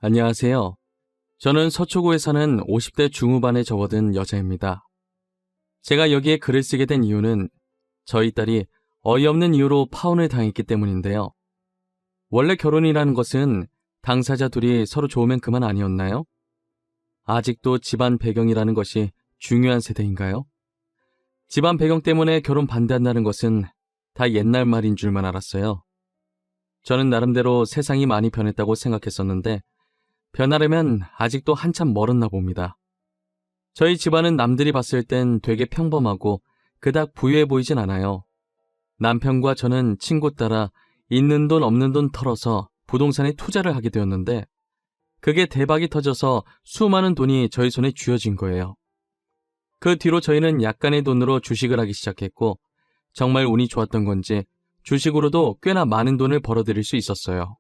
안녕하세요. 저는 서초구에 사는 50대 중후반에 접어든 여자입니다. 제가 여기에 글을 쓰게 된 이유는 저희 딸이 어이없는 이유로 파혼을 당했기 때문인데요. 원래 결혼이라는 것은 당사자 둘이 서로 좋으면 그만 아니었나요? 아직도 집안 배경이라는 것이 중요한 세대인가요? 집안 배경 때문에 결혼 반대한다는 것은 다 옛날 말인 줄만 알았어요. 저는 나름대로 세상이 많이 변했다고 생각했었는데 변하려면 아직도 한참 멀었나 봅니다. 저희 집안은 남들이 봤을 땐 되게 평범하고 그닥 부유해 보이진 않아요. 남편과 저는 친구 따라 있는 돈 없는 돈 털어서 부동산에 투자를 하게 되었는데 그게 대박이 터져서 수많은 돈이 저희 손에 쥐어진 거예요. 그 뒤로 저희는 약간의 돈으로 주식을 하기 시작했고 정말 운이 좋았던 건지 주식으로도 꽤나 많은 돈을 벌어들일 수 있었어요.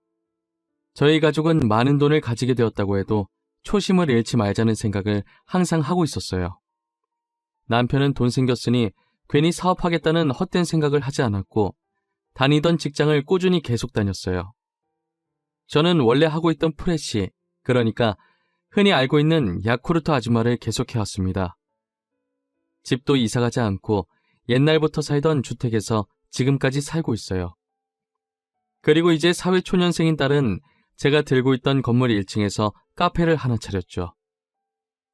저희 가족은 많은 돈을 가지게 되었다고 해도 초심을 잃지 말자는 생각을 항상 하고 있었어요. 남편은 돈 생겼으니 괜히 사업하겠다는 헛된 생각을 하지 않았고 다니던 직장을 꾸준히 계속 다녔어요. 저는 원래 하고 있던 프레시, 그러니까 흔히 알고 있는 야쿠르트 아줌마를 계속해왔습니다. 집도 이사가지 않고 옛날부터 살던 주택에서 지금까지 살고 있어요. 그리고 이제 사회초년생인 딸은 제가 들고 있던 건물 1층에서 카페를 하나 차렸죠.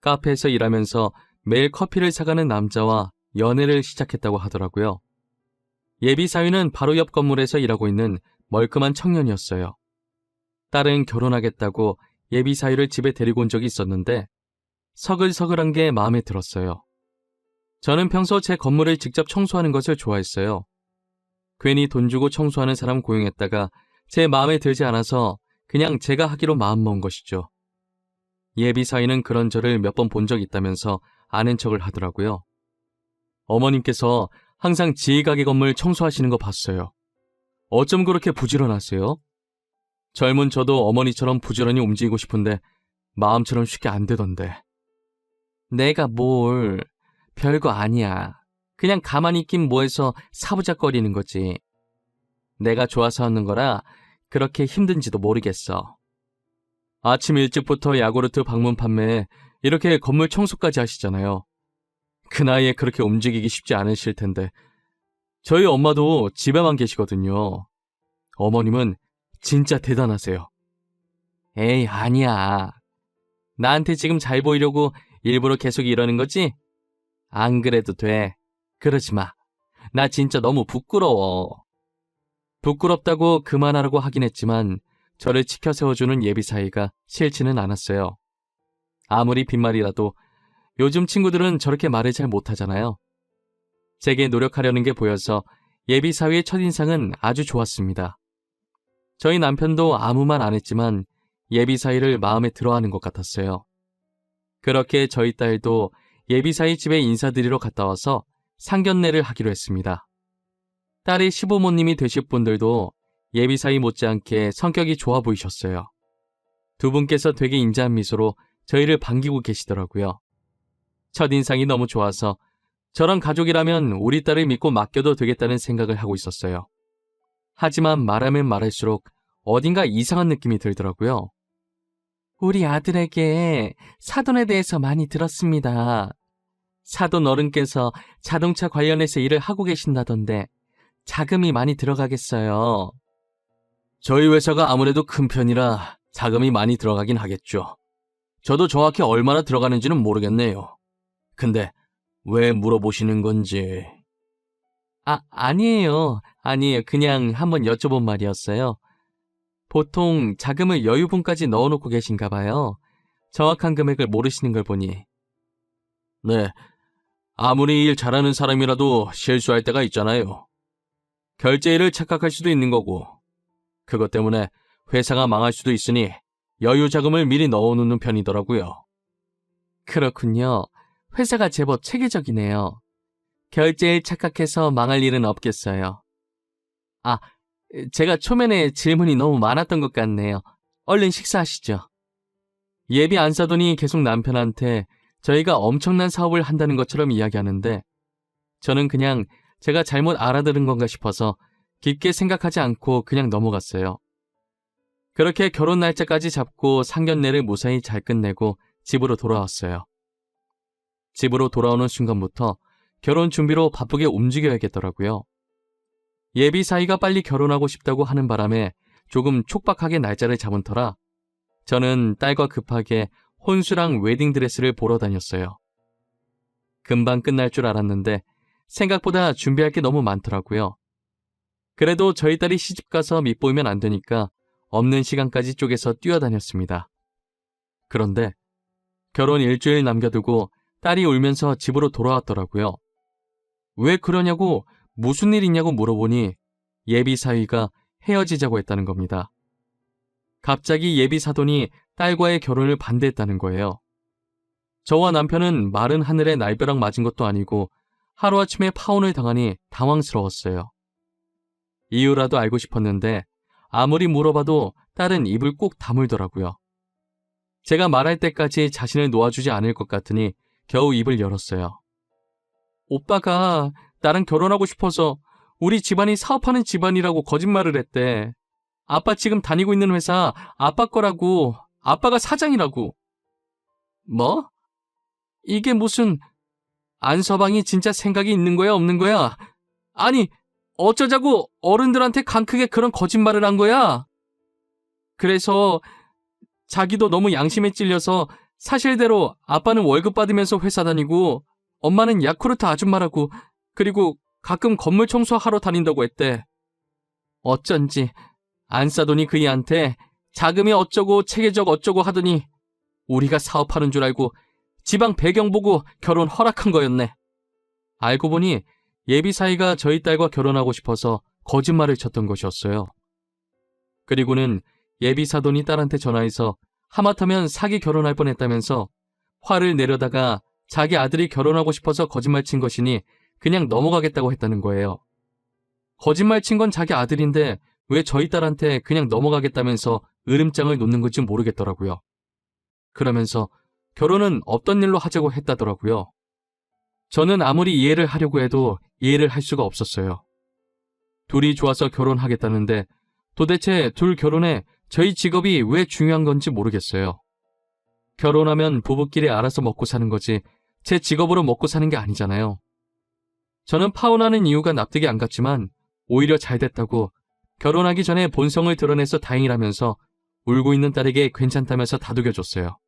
카페에서 일하면서 매일 커피를 사가는 남자와 연애를 시작했다고 하더라고요. 예비 사위는 바로 옆 건물에서 일하고 있는 멀끔한 청년이었어요. 딸은 결혼하겠다고 예비 사위를 집에 데리고 온 적이 있었는데 서글서글한 게 마음에 들었어요. 저는 평소 제 건물을 직접 청소하는 것을 좋아했어요. 괜히 돈 주고 청소하는 사람 고용했다가 제 마음에 들지 않아서 그냥 제가 하기로 마음먹은 것이죠. 예비 사위는 그런 저를 몇 번 본 적 있다면서 아는 척을 하더라고요. 어머님께서 항상 지희 가게 건물 청소하시는 거 봤어요. 어쩜 그렇게 부지런하세요? 젊은 저도 어머니처럼 부지런히 움직이고 싶은데 마음처럼 쉽게 안 되던데. 내가 뭘, 별거 아니야. 그냥 가만히 있긴 뭐해서 사부작거리는 거지. 내가 좋아서 하는 거라 그렇게 힘든지도 모르겠어. 아침 일찍부터 야구르트 방문 판매에 이렇게 건물 청소까지 하시잖아요. 그 나이에 그렇게 움직이기 쉽지 않으실 텐데 저희 엄마도 집에만 계시거든요. 어머님은 진짜 대단하세요. 에이, 아니야. 나한테 지금 잘 보이려고 일부러 계속 이러는 거지? 안 그래도 돼. 그러지 마. 나 진짜 너무 부끄러워. 부끄럽다고 그만하라고 하긴 했지만 저를 치켜 세워주는 예비 사이가 싫지는 않았어요. 아무리 빈말이라도 요즘 친구들은 저렇게 말을 잘 못하잖아요. 제게 노력하려는 게 보여서 예비 사위의 첫인상은 아주 좋았습니다. 저희 남편도 아무 말 안 했지만 예비 사위를 마음에 들어하는 것 같았어요. 그렇게 저희 딸도 예비 사위 집에 인사드리러 갔다 와서 상견례를 하기로 했습니다. 딸이 시부모님이 되실 분들도 예비 사위 못지않게 성격이 좋아 보이셨어요. 두 분께서 되게 인자한 미소로 저희를 반기고 계시더라고요. 첫인상이 너무 좋아서 저런 가족이라면 우리 딸을 믿고 맡겨도 되겠다는 생각을 하고 있었어요. 하지만 말하면 말할수록 어딘가 이상한 느낌이 들더라고요. 우리 아들에게 사돈에 대해서 많이 들었습니다. 사돈 어른께서 자동차 관련해서 일을 하고 계신다던데 자금이 많이 들어가겠어요. 저희 회사가 아무래도 큰 편이라 자금이 많이 들어가긴 하겠죠. 저도 정확히 얼마나 들어가는지는 모르겠네요. 근데 왜 물어보시는 건지. 아니에요. 그냥 한번 여쭤본 말이었어요. 보통 자금을 여유분까지 넣어놓고 계신가 봐요. 정확한 금액을 모르시는 걸 보니. 네, 아무리 일 잘하는 사람이라도 실수할 때가 있잖아요. 결제일을 착각할 수도 있는 거고 그것 때문에 회사가 망할 수도 있으니 여유 자금을 미리 넣어놓는 편이더라고요. 그렇군요. 회사가 제법 체계적이네요. 결제일 착각해서 망할 일은 없겠어요. 제가 초면에 질문이 너무 많았던 것 같네요. 얼른 식사하시죠. 예비 안사돈이 계속 남편한테 저희가 엄청난 사업을 한다는 것처럼 이야기하는데 저는 그냥 제가 잘못 알아들은 건가 싶어서 깊게 생각하지 않고 그냥 넘어갔어요. 그렇게 결혼 날짜까지 잡고 상견례를 무사히 잘 끝내고 집으로 돌아왔어요. 집으로 돌아오는 순간부터 결혼 준비로 바쁘게 움직여야겠더라고요. 예비 사위가 빨리 결혼하고 싶다고 하는 바람에 조금 촉박하게 날짜를 잡은 터라 저는 딸과 급하게 혼수랑 웨딩드레스를 보러 다녔어요. 금방 끝날 줄 알았는데 생각보다 준비할 게 너무 많더라고요. 그래도 저희 딸이 시집가서 밉보이면 안 되니까 없는 시간까지 쪼개서 뛰어다녔습니다. 그런데 결혼 일주일 남겨두고 딸이 울면서 집으로 돌아왔더라고요. 왜 그러냐고 무슨 일 있냐고 물어보니 예비 사위가 헤어지자고 했다는 겁니다. 갑자기 예비 사돈이 딸과의 결혼을 반대했다는 거예요. 저와 남편은 마른 하늘에 날벼락 맞은 것도 아니고 하루아침에 파혼을 당하니 당황스러웠어요. 이유라도 알고 싶었는데 아무리 물어봐도 딸은 입을 꼭 다물더라고요. 제가 말할 때까지 자신을 놓아주지 않을 것 같으니 겨우 입을 열었어요. 오빠가 나랑 결혼하고 싶어서 우리 집안이 사업하는 집안이라고 거짓말을 했대. 아빠 지금 다니고 있는 회사 아빠 거라고, 아빠가 사장이라고. 뭐? 이게 무슨 안서방이 진짜 생각이 있는 거야 없는 거야? 아니 어쩌자고 어른들한테 강 크게 그런 거짓말을 한 거야? 그래서 자기도 너무 양심에 찔려서 사실대로 아빠는 월급 받으면서 회사 다니고 엄마는 야쿠르트 아줌마라고 그리고 가끔 건물 청소하러 다닌다고 했대. 어쩐지 안싸돈이 그이한테 자금이 어쩌고 체계적 어쩌고 하더니 우리가 사업하는 줄 알고 지방 배경 보고 결혼 허락한 거였네. 알고 보니 예비 사위가 저희 딸과 결혼하고 싶어서 거짓말을 쳤던 것이었어요. 그리고는 예비 사돈이 딸한테 전화해서 하마터면 사기 결혼할 뻔했다면서 화를 내려다가 자기 아들이 결혼하고 싶어서 거짓말 친 것이니 그냥 넘어가겠다고 했다는 거예요. 거짓말 친 건 자기 아들인데 왜 저희 딸한테 그냥 넘어가겠다면서 으름장을 놓는 건지 모르겠더라고요. 그러면서 결혼은 없던 일로 하자고 했다더라고요. 저는 아무리 이해를 하려고 해도 이해를 할 수가 없었어요. 둘이 좋아서 결혼하겠다는데 도대체 둘 결혼에 저희 직업이 왜 중요한 건지 모르겠어요. 결혼하면 부부끼리 알아서 먹고 사는 거지 제 직업으로 먹고 사는 게 아니잖아요. 저는 파혼하는 이유가 납득이 안 갔지만 오히려 잘 됐다고 결혼하기 전에 본성을 드러내서 다행이라면서 울고 있는 딸에게 괜찮다면서 다독여줬어요.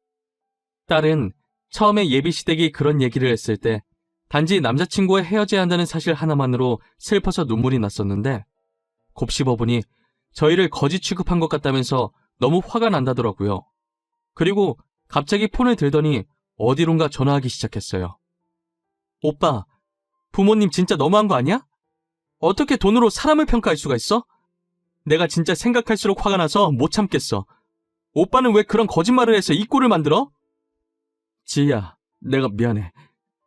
딸은 처음에 예비시댁이 그런 얘기를 했을 때 단지 남자친구와 헤어져야 한다는 사실 하나만으로 슬퍼서 눈물이 났었는데 곱씹어보니 저희를 거지 취급한 것 같다면서 너무 화가 난다더라고요. 그리고 갑자기 폰을 들더니 어디론가 전화하기 시작했어요. 오빠, 부모님 진짜 너무한 거 아니야? 어떻게 돈으로 사람을 평가할 수가 있어? 내가 진짜 생각할수록 화가 나서 못 참겠어. 오빠는 왜 그런 거짓말을 해서 이 꼴을 만들어? 지희야, 내가 미안해.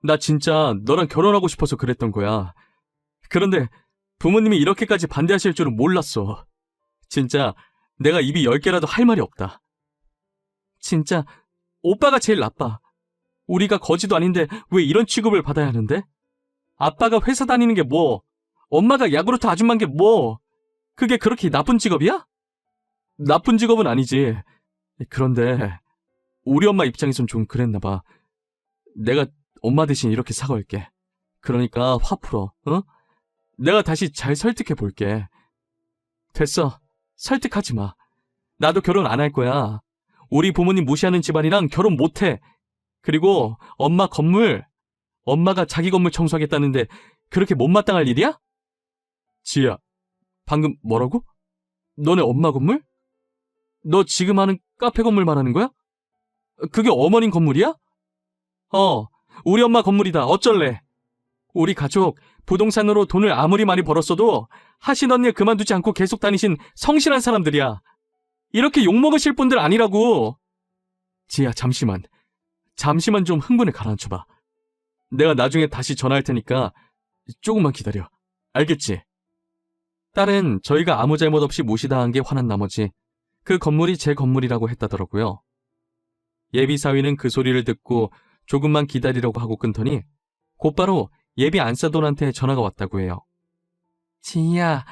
나 진짜 너랑 결혼하고 싶어서 그랬던 거야. 그런데 부모님이 이렇게까지 반대하실 줄은 몰랐어. 진짜 내가 입이 10개라도 할 말이 없다. 진짜 오빠가 제일 나빠. 우리가 거지도 아닌데 왜 이런 취급을 받아야 하는데? 아빠가 회사 다니는 게 뭐? 엄마가 야구르트 아줌마인 게 뭐? 그게 그렇게 나쁜 직업이야? 나쁜 직업은 아니지. 그런데 우리 엄마 입장에선 좀 그랬나 봐. 내가 엄마 대신 이렇게 사과할게. 그러니까 화 풀어, 어? 내가 다시 잘 설득해 볼게. 됐어. 설득하지 마. 나도 결혼 안 할 거야. 우리 부모님 무시하는 집안이랑 결혼 못 해. 그리고 엄마 건물, 엄마가 자기 건물 청소하겠다는데 그렇게 못마땅할 일이야? 지희야, 방금 뭐라고? 너네 엄마 건물? 너 지금 하는 카페 건물 말하는 거야? 그게 어머님 건물이야? 우리 엄마 건물이다. 어쩔래? 우리 가족 부동산으로 돈을 아무리 많이 벌었어도 하시던 일 그만두지 않고 계속 다니신 성실한 사람들이야. 이렇게 욕먹으실 분들 아니라고. 지희야, 잠시만 좀 흥분을 가라앉혀봐. 내가 나중에 다시 전화할 테니까 조금만 기다려. 알겠지? 딸은 저희가 아무 잘못 없이 무시당한 게 화난 나머지 그 건물이 제 건물이라고 했다더라고요. 예비 사위는 그 소리를 듣고 조금만 기다리려고 하고 끊더니 곧바로 예비 안사돈한테 전화가 왔다고 해요. 지희야,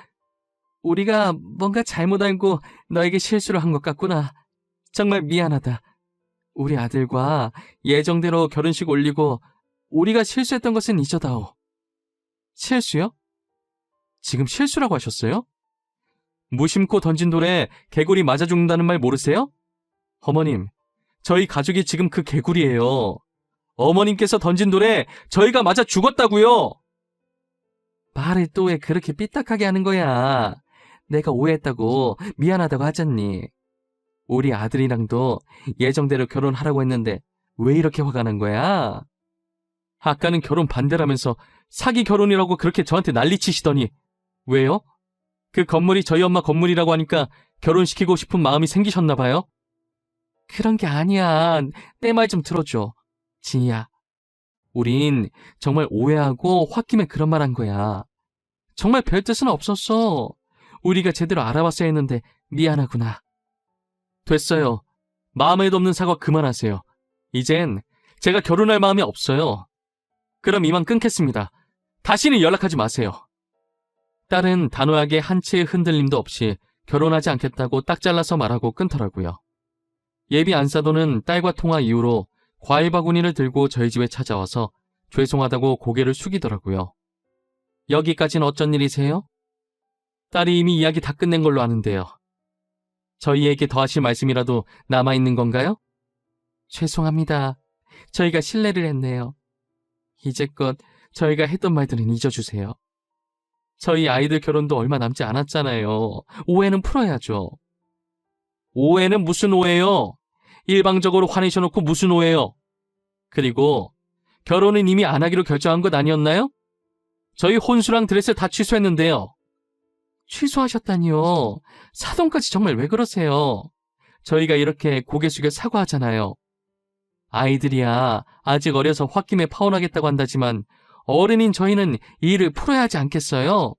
우리가 뭔가 잘못 알고 너에게 실수를 한 것 같구나. 정말 미안하다. 우리 아들과 예정대로 결혼식 올리고 우리가 실수했던 것은 잊어다오. 실수요? 지금 실수라고 하셨어요? 무심코 던진 돌에 개구리 맞아 죽는다는 말 모르세요? 어머님, 저희 가족이 지금 그 개구리예요. 어머님께서 던진 돌에 저희가 맞아 죽었다고요. 말을 또 왜 그렇게 삐딱하게 하는 거야? 내가 오해했다고 미안하다고 하잖니. 우리 아들이랑도 예정대로 결혼하라고 했는데 왜 이렇게 화가 난 거야? 아까는 결혼 반대라면서 사기 결혼이라고 그렇게 저한테 난리치시더니 왜요? 그 건물이 저희 엄마 건물이라고 하니까 결혼시키고 싶은 마음이 생기셨나 봐요? 그런 게 아니야. 내 말 좀 들어줘. 진이야. 우린 정말 오해하고 홧김에 그런 말 한 거야. 정말 별 뜻은 없었어. 우리가 제대로 알아봤어야 했는데 미안하구나. 됐어요. 마음에도 없는 사과 그만하세요. 이젠 제가 결혼할 마음이 없어요. 그럼 이만 끊겠습니다. 다시는 연락하지 마세요. 딸은 단호하게 한 채의 흔들림도 없이 결혼하지 않겠다고 딱 잘라서 말하고 끊더라고요. 예비 안사도는 딸과 통화 이후로 과일 바구니를 들고 저희 집에 찾아와서 죄송하다고 고개를 숙이더라고요. 여기까지는 어쩐 일이세요? 딸이 이미 이야기 다 끝낸 걸로 아는데요. 저희에게 더 하실 말씀이라도 남아있는 건가요? 죄송합니다. 저희가 실례를 했네요. 이제껏 저희가 했던 말들은 잊어주세요. 저희 아이들 결혼도 얼마 남지 않았잖아요. 오해는 풀어야죠. 오해는 무슨 오해요? 일방적으로 화내셔놓고 무슨 오해요? 그리고 결혼은 이미 안 하기로 결정한 것 아니었나요? 저희 혼수랑 드레스 다 취소했는데요. 취소하셨다니요. 사돈까지 정말 왜 그러세요? 저희가 이렇게 고개 숙여 사과하잖아요. 아이들이야 아직 어려서 홧김에 파혼하겠다고 한다지만 어른인 저희는 이 일을 풀어야 하지 않겠어요?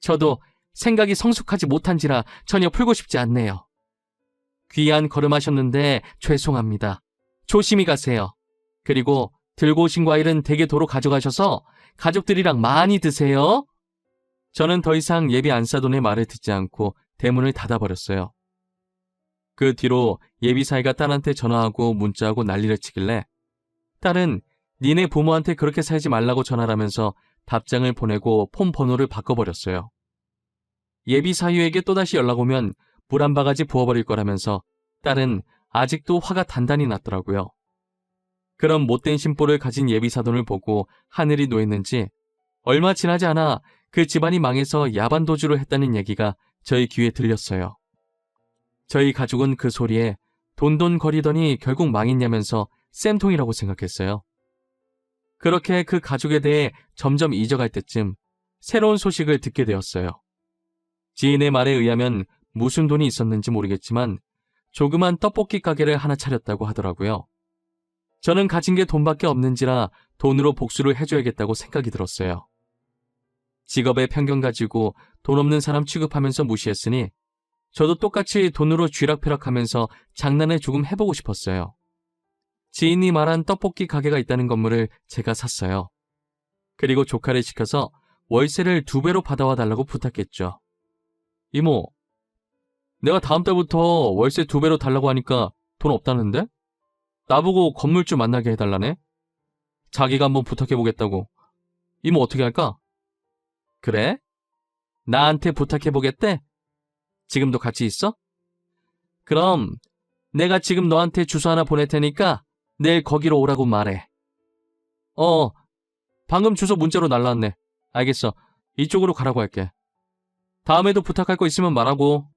저도 생각이 성숙하지 못한지라 전혀 풀고 싶지 않네요. 귀한 걸음하셨는데 죄송합니다. 조심히 가세요. 그리고 들고 오신 과일은 댁에 도로 가져가셔서 가족들이랑 많이 드세요. 저는 더 이상 예비 안사돈의 말을 듣지 않고 대문을 닫아버렸어요. 그 뒤로 예비 사이가 딸한테 전화하고 문자하고 난리를 치길래 딸은 니네 부모한테 그렇게 살지 말라고 전화하면서 답장을 보내고 폰 번호를 바꿔버렸어요. 예비 사유에게 또다시 연락 오면 물 한 바가지 부어버릴 거라면서 딸은 아직도 화가 단단히 났더라고요. 그런 못된 심보를 가진 예비 사돈을 보고 하늘이 놓였는지 얼마 지나지 않아 그 집안이 망해서 야반도주를 했다는 얘기가 저희 귀에 들렸어요. 저희 가족은 그 소리에 돈돈거리더니 결국 망했냐면서 쌤통이라고 생각했어요. 그렇게 그 가족에 대해 점점 잊어갈 때쯤 새로운 소식을 듣게 되었어요. 지인의 말에 의하면 무슨 돈이 있었는지 모르겠지만 조그만 떡볶이 가게를 하나 차렸다고 하더라고요. 저는 가진 게 돈밖에 없는지라 돈으로 복수를 해줘야겠다고 생각이 들었어요. 직업의 편견 가지고 돈 없는 사람 취급하면서 무시했으니 저도 똑같이 돈으로 쥐락펴락하면서 장난을 조금 해보고 싶었어요. 지인이 말한 떡볶이 가게가 있다는 건물을 제가 샀어요. 그리고 조카를 시켜서 월세를 2배로 받아와 달라고 부탁했죠. 이모, 내가 다음 달부터 월세 2배로 달라고 하니까 돈 없다는데? 나보고 건물주 만나게 해달라네? 자기가 한번 부탁해보겠다고. 이모 어떻게 할까? 그래? 나한테 부탁해보겠대? 지금도 같이 있어? 그럼 내가 지금 너한테 주소 하나 보낼 테니까 내일 거기로 오라고 말해. 방금 주소 문자로 날라왔네. 알겠어. 이쪽으로 가라고 할게. 다음에도 부탁할 거 있으면 말하고.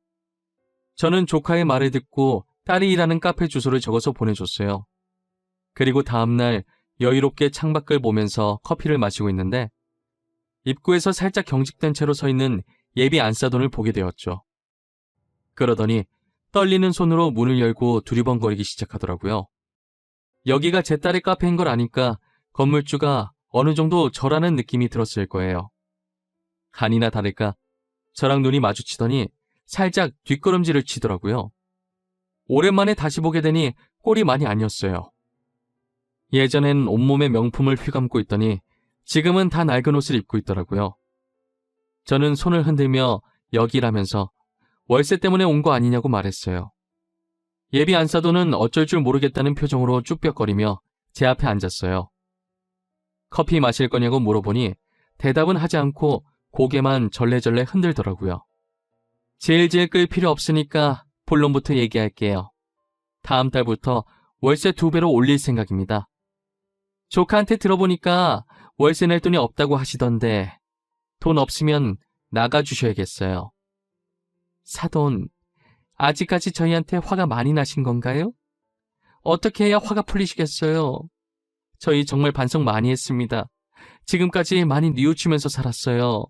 저는 조카의 말을 듣고 딸이 일하는 카페 주소를 적어서 보내줬어요. 그리고 다음날 여유롭게 창밖을 보면서 커피를 마시고 있는데 입구에서 살짝 경직된 채로 서 있는 예비 안사돈을 보게 되었죠. 그러더니 떨리는 손으로 문을 열고 두리번거리기 시작하더라고요. 여기가 제 딸의 카페인 걸 아니까 건물주가 어느 정도 저라는 느낌이 들었을 거예요. 아니나 다를까 저랑 눈이 마주치더니 살짝 뒷걸음질을 치더라고요. 오랜만에 다시 보게 되니 꼴이 많이 아니었어요. 예전엔 온몸에 명품을 휘감고 있더니 지금은 다 낡은 옷을 입고 있더라고요. 저는 손을 흔들며 여기라면서 월세 때문에 온 거 아니냐고 말했어요. 예비 안사돈은 어쩔 줄 모르겠다는 표정으로 쭈뼛거리며 제 앞에 앉았어요. 커피 마실 거냐고 물어보니 대답은 하지 않고 고개만 절레절레 흔들더라고요. 질질 끌 필요 없으니까 본론부터 얘기할게요. 다음 달부터 월세 2배로 올릴 생각입니다. 조카한테 들어보니까 월세 낼 돈이 없다고 하시던데 돈 없으면 나가주셔야겠어요. 사돈, 아직까지 저희한테 화가 많이 나신 건가요? 어떻게 해야 화가 풀리시겠어요? 저희 정말 반성 많이 했습니다. 지금까지 많이 뉘우치면서 살았어요.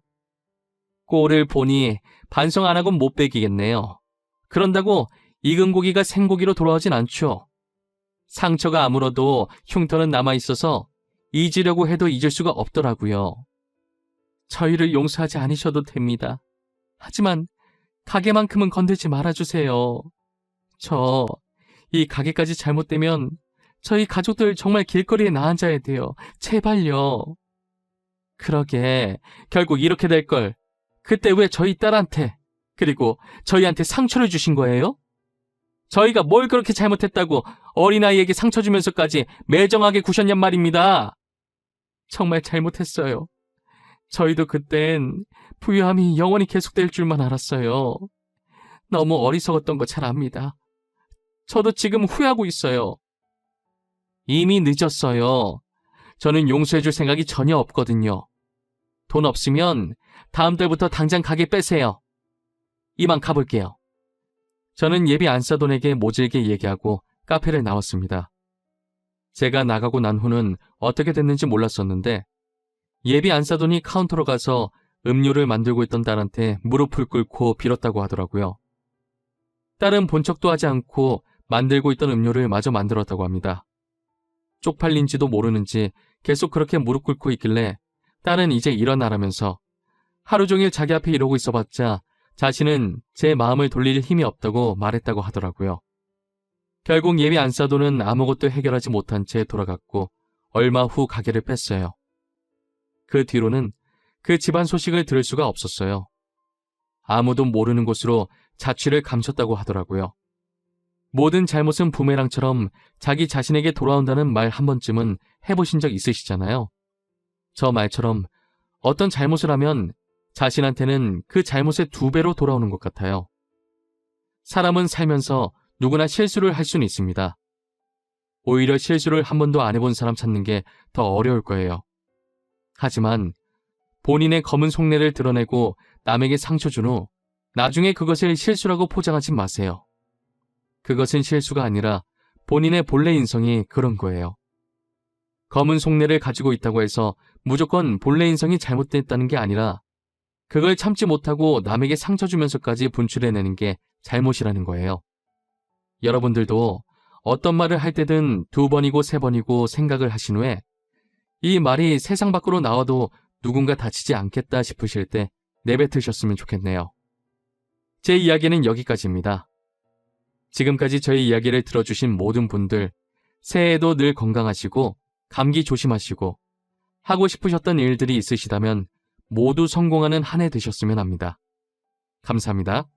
꼴을 보니 반성 안 하곤 못 베기겠네요. 그런다고 익은 고기가 생고기로 돌아오진 않죠. 상처가 아물어도 흉터는 남아있어서 잊으려고 해도 잊을 수가 없더라고요. 저희를 용서하지 않으셔도 됩니다. 하지만 가게만큼은 건들지 말아주세요. 이 가게까지 잘못되면 저희 가족들 정말 길거리에 나앉아야 돼요. 제발요. 그러게, 결국 이렇게 될 걸. 그때 왜 저희 딸한테, 그리고 저희한테 상처를 주신 거예요? 저희가 뭘 그렇게 잘못했다고 어린아이에게 상처 주면서까지 매정하게 구셨냔 말입니다. 정말 잘못했어요. 저희도 그땐 부유함이 영원히 계속될 줄만 알았어요. 너무 어리석었던 거 잘 압니다. 저도 지금 후회하고 있어요. 이미 늦었어요. 저는 용서해줄 생각이 전혀 없거든요. 돈 없으면 다음 달부터 당장 가게 빼세요. 이만 가볼게요. 저는 예비 안사돈에게 모질게 얘기하고 카페를 나왔습니다. 제가 나가고 난 후는 어떻게 됐는지 몰랐었는데 예비 안사돈이 카운터로 가서 음료를 만들고 있던 딸한테 무릎을 꿇고 빌었다고 하더라고요. 딸은 본 척도 하지 않고 만들고 있던 음료를 마저 만들었다고 합니다. 쪽팔린지도 모르는지 계속 그렇게 무릎 꿇고 있길래 딸은 이제 일어나라면서 하루 종일 자기 앞에 이러고 있어봤자 자신은 제 마음을 돌릴 힘이 없다고 말했다고 하더라고요. 결국 예비 안사돈은 아무것도 해결하지 못한 채 돌아갔고 얼마 후 가게를 뺐어요. 그 뒤로는 그 집안 소식을 들을 수가 없었어요. 아무도 모르는 곳으로 자취를 감췄다고 하더라고요. 모든 잘못은 부메랑처럼 자기 자신에게 돌아온다는 말 한 번쯤은 해보신 적 있으시잖아요. 저 말처럼 어떤 잘못을 하면 자신한테는 그 잘못의 2배로 돌아오는 것 같아요. 사람은 살면서 누구나 실수를 할 수는 있습니다. 오히려 실수를 한 번도 안 해본 사람 찾는 게 더 어려울 거예요. 하지만 본인의 검은 속내를 드러내고 남에게 상처 준 후 나중에 그것을 실수라고 포장하지 마세요. 그것은 실수가 아니라 본인의 본래 인성이 그런 거예요. 검은 속내를 가지고 있다고 해서 무조건 본래 인성이 잘못됐다는 게 아니라 그걸 참지 못하고 남에게 상처 주면서까지 분출해내는 게 잘못이라는 거예요. 여러분들도 어떤 말을 할 때든 2번이고 3번이고 생각을 하신 후에 이 말이 세상 밖으로 나와도 누군가 다치지 않겠다 싶으실 때 내뱉으셨으면 좋겠네요. 제 이야기는 여기까지입니다. 지금까지 저희 이야기를 들어주신 모든 분들, 새해에도 늘 건강하시고 감기 조심하시고 하고 싶으셨던 일들이 있으시다면 모두 성공하는 한 해 되셨으면 합니다. 감사합니다.